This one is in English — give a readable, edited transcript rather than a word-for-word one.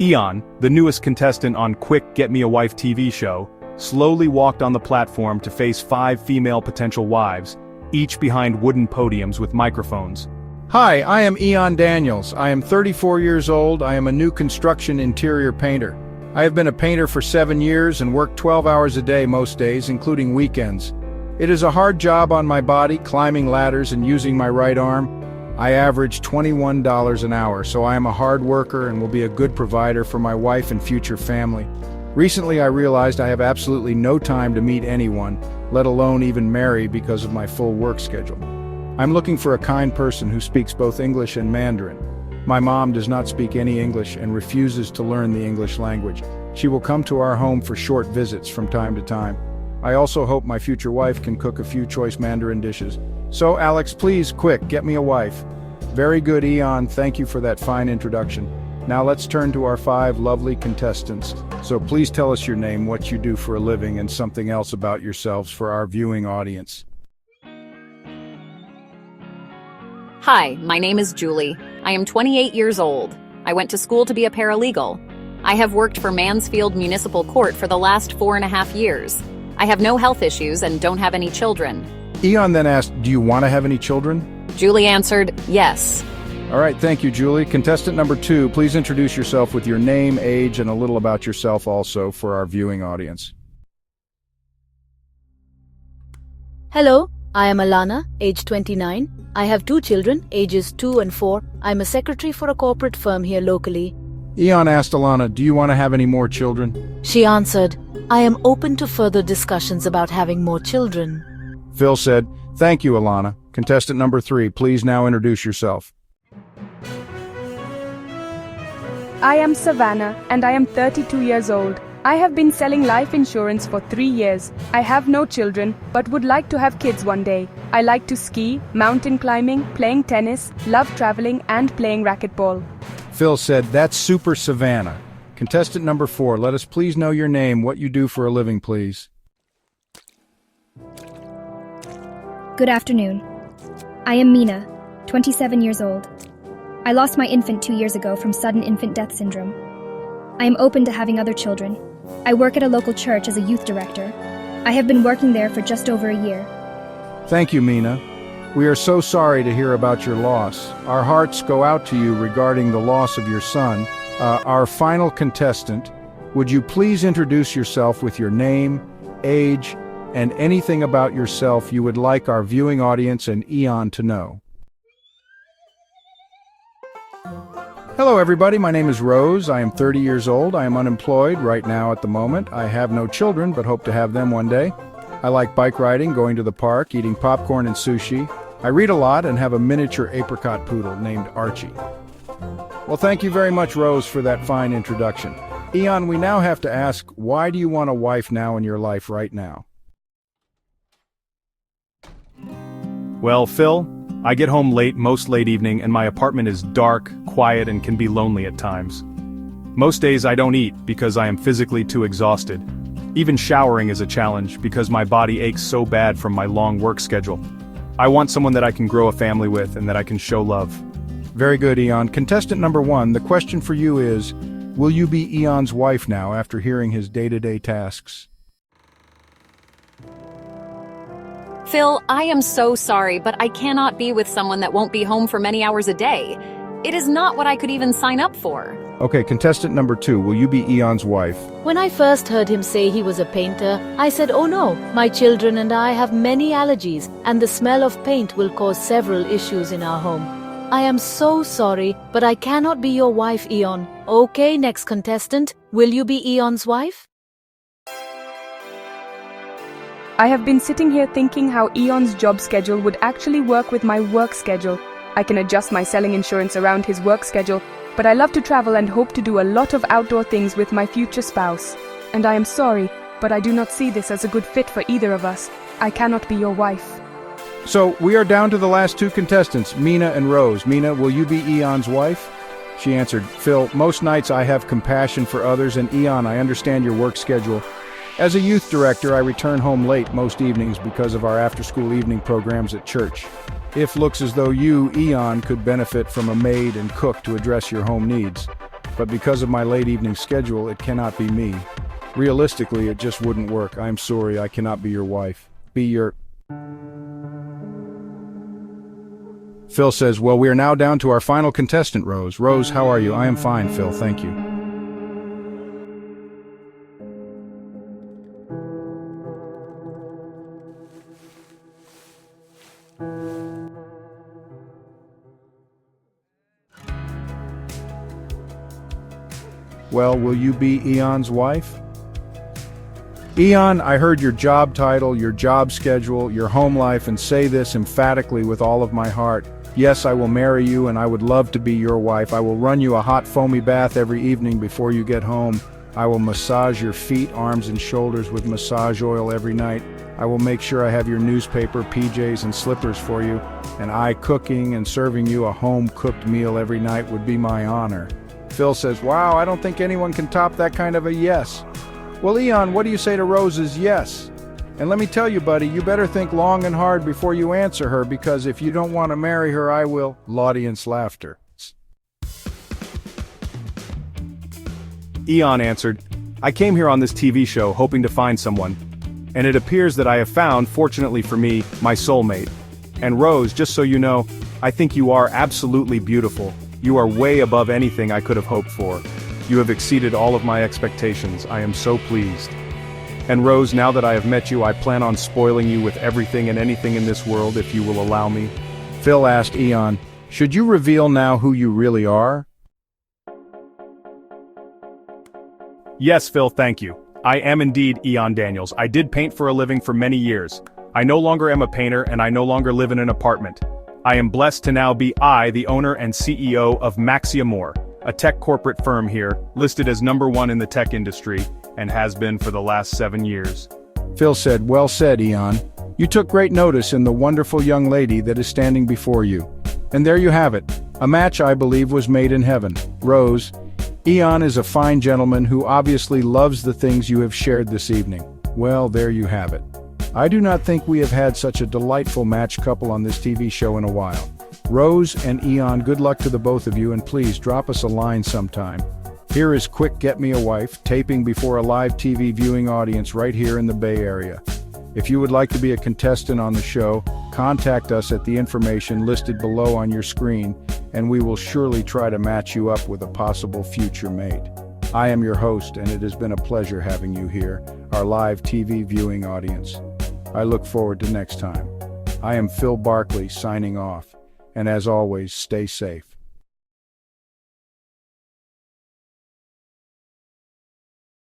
Eon, the newest contestant on Quick Get Me a Wife TV show, slowly walked on the platform to face 5 female potential wives, each behind wooden podiums with microphones. Hi, I am Eon Daniels. I am 34 years old. I am a new construction interior painter. I have been a painter for 7 years and work 12 hours a day most days, including weekends. It is a hard job on my body, climbing ladders and using my right arm. I average $21 an hour, so I am a hard worker and will be a good provider for my wife and future family. Recently I realized I have absolutely no time to meet anyone, let alone even marry, because of my full work schedule. I'm looking for a kind person who speaks both English and Mandarin. My mom does not speak any English and refuses to learn the English language. She will come to our home for short visits from time to time. I also hope my future wife can cook a few choice Mandarin dishes. So Alex, please, quick, get me a wife. Very good, Eon, thank you for that fine introduction. Now let's turn to our 5 lovely contestants. So please tell us your name, what you do for a living, and something else about yourselves for our viewing audience. Hi, my name is Julie. I am 28 years old. I went to school to be a paralegal. I have worked for Mansfield Municipal Court for the last 4.5 years. I have no health issues and don't have any children. Eon then asked, do you want to have any children? Julie answered, yes. All right, thank you, Julie. Contestant number 2, please introduce yourself with your name, age, and a little about yourself also for our viewing audience. Hello, I am Alana, age 29. I have 2 children, ages 2 and 4. I'm a secretary for a corporate firm here locally. Eon asked Alana, do you want to have any more children? She answered, I am open to further discussions about having more children. Phil said, thank you, Alana. Contestant number 3, please now introduce yourself. I am Savannah and I am 32 years old. I have been selling life insurance for 3 years. I have no children, but would like to have kids one day. I like to ski, mountain climbing, playing tennis, love traveling, and playing racquetball. Phil said, that's super, Savannah. Contestant number 4, let us please know your name, what you do for a living, please. Good afternoon. I am Mina, 27 years old. I lost my infant 2 years ago from sudden infant death syndrome. I am open to having other children. I work at a local church as a youth director. I have been working there for just over a year. Thank you, Mina. We are so sorry to hear about your loss. Our hearts go out to you regarding the loss of your son. Our final contestant, would you please introduce yourself with your name, age, and anything about yourself you would like our viewing audience and Eon to know? Hello everybody, my name is Rose. I am 30 years old. I am unemployed right now at the moment. I have no children, but hope to have them one day. I like bike riding, going to the park, eating popcorn and sushi. I read a lot and have a miniature apricot poodle named Archie. Well, thank you very much, Rose, for that fine introduction. Eon, we now have to ask, why do you want a wife now in your life right now? Well, Phil, I get home late most late evening and my apartment is dark, quiet, and can be lonely at times. Most days I don't eat because I am physically too exhausted. Even showering is a challenge because my body aches so bad from my long work schedule. I want someone that I can grow a family with and that I can show love. Very good, Eon. Contestant number 1, the question for you is, will you be Eon's wife now after hearing his day-to-day tasks? Phil, I am so sorry, but I cannot be with someone that won't be home for many hours a day. It is not what I could even sign up for. Okay, contestant number 2, will you be Eon's wife? When I first heard him say he was a painter, I said, oh no, my children and I have many allergies, and the smell of paint will cause several issues in our home. I am so sorry, but I cannot be your wife, Eon. Okay, next contestant, will you be Eon's wife? I have been sitting here thinking how Eon's job schedule would actually work with my work schedule. I can adjust my selling insurance around his work schedule, but I love to travel and hope to do a lot of outdoor things with my future spouse. And I am sorry, but I do not see this as a good fit for either of us. I cannot be your wife. So, we are down to the last 2 contestants, Mina and Rose. Mina, will you be Eon's wife? She answered, Phil, most nights I have compassion for others, and Eon, I understand your work schedule. As a youth director, I return home late most evenings because of our after-school evening programs at church. If looks as though you, Eon, could benefit from a maid and cook to address your home needs. but because of my late evening schedule, it cannot be me. Realistically, it just wouldn't work. I'm sorry, I cannot be your wife. Be your... Phil says, well, we are now down to our final contestant, Rose. Rose, how are you? I am fine, Phil, thank you. Well, will you be Eon's wife? Eon, I heard your job title, your job schedule, your home life, and say this emphatically with all of my heart. Yes, I will marry you, and I would love to be your wife. I will run you a hot foamy bath every evening before you get home. I will massage your feet, arms, and shoulders with massage oil every night. I will make sure I have your newspaper, PJs, and slippers for you. And I cooking and serving you a home-cooked meal every night would be my honor. Phil says, wow, I don't think anyone can top that kind of a yes. Well, Eon, what do you say to Rose's yes? And let me tell you, buddy, you better think long and hard before you answer her, because if you don't want to marry her, I will. Audience laughter. Eon answered, I came here on this TV show hoping to find someone, and it appears that I have found, fortunately for me, my soulmate. And Rose, just so you know, I think you are absolutely beautiful. You are way above anything I could have hoped for. You have exceeded all of my expectations. I am so pleased. And Rose, now that I have met you, I plan on spoiling you with everything and anything in this world if you will allow me. Phil asked Eon, should you reveal now who you really are? Yes, Phil, thank you. I am indeed Eon Daniels. I did paint for a living for many years. I no longer am a painter, and I no longer live in an apartment. I am blessed to now be the owner and CEO of Maxiamore, a tech corporate firm here, listed as #1 in the tech industry, and has been for the last 7 years. Phil said, well said, Eon. You took great notice in the wonderful young lady that is standing before you. And there you have it. A match I believe was made in heaven. Rose, Eon is a fine gentleman who obviously loves the things you have shared this evening. Well, there you have it. I do not think we have had such a delightful match couple on this TV show in a while. Rose and Eon, good luck to the both of you, and please drop us a line sometime. Here is Quick Get Me a Wife, taping before a live TV viewing audience right here in the Bay Area. If you would like to be a contestant on the show, contact us at the information listed below on your screen, and we will surely try to match you up with a possible future mate. I am your host, and it has been a pleasure having you here, our live TV viewing audience. I look forward to next time. I am Phil Barkley signing off, and as always, stay safe.